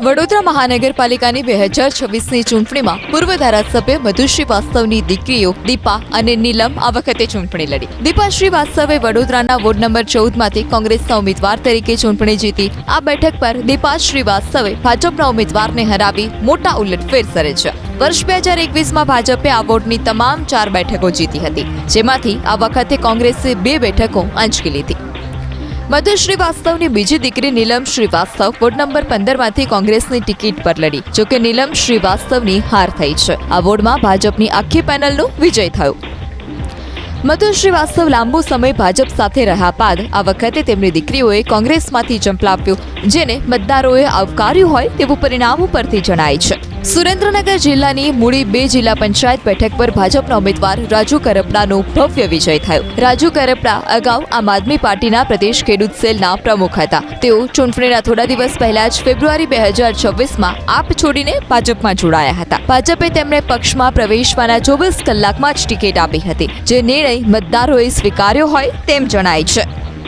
વડોદરા મહાનગરપાલિકાની 2026ની ચૂંટણીમાં પૂર્વ ધારાસભ્ય મધુ શ્રીવાસ્તવની દીકરીઓ દીપા અને નીલમ આ વખતે ચૂંટણી લડી. દીપા શ્રીવાસ્તવે વડોદરાના વોર્ડ નંબર 14માંથી કોંગ્રેસના ઉમેદવાર તરીકે ચૂંટણી જીતી. આ બેઠક પર દીપા શ્રીવાસ્તવે ભાજપના ઉમેદવારને હરાવી મોટા ઉલટફેર કરે છે. વર્ષ 2021માં ભાજપે આ વોર્ડની તમામ 4 બેઠકો જીતી હતી, જેમાંથી આ વખતે કોંગ્રેસે 2 બેઠકો આંચકી લીધી. મધુ શ્રીવાસ્તવની બીજી દીકરી નીલમ શ્રીવાસ્તવ વોર્ડ નંબર 15માંથી કોંગ્રેસની ટિકિટ પર લડી. જોકે નીલમ શ્રીવાસ્તવની હાર થઈ છે. આ વોર્ડમાં ભાજપની આખી પેનલનો વિજય થયો. મધુ શ્રીવાસ્તવ લાંબો સમય ભાજપ સાથે રહ્યા બાદ આ વખતે તેમની દીકરીઓએ કોંગ્રેસમાંથી ઝંપલાવ્યું, જેને મતદારોએ આવકાર્યું હોય તેવું પરિણામો પરથી જણાય છે. સુરેન્દ્રનગર જિલ્લાની મૂળી 2 જિલ્લા પંચાયત બેઠક પર ભાજપના ઉમેદવાર રાજુ કરપડાનો ભવ્ય વિજય થયો. રાજુ કરપડા અગાઉ આમ આદમી પાર્ટીના પ્રદેશ ખેડૂત સેલના પ્રમુખ હતા. તેઓ ચૂંટણીના થોડા દિવસ પહેલા જ ફેબ્રુઆરી 2024માં આપ છોડીને ભાજપમાં જોડાયા હતા. ભાજપે તેમને પક્ષમાં પ્રવેશવાના 24 કલાકમાં જ ટિકિટ આપી હતી, જે નિર્ણય મતદારોએ સ્વીકાર્યો હોય તેમ જણાય છે.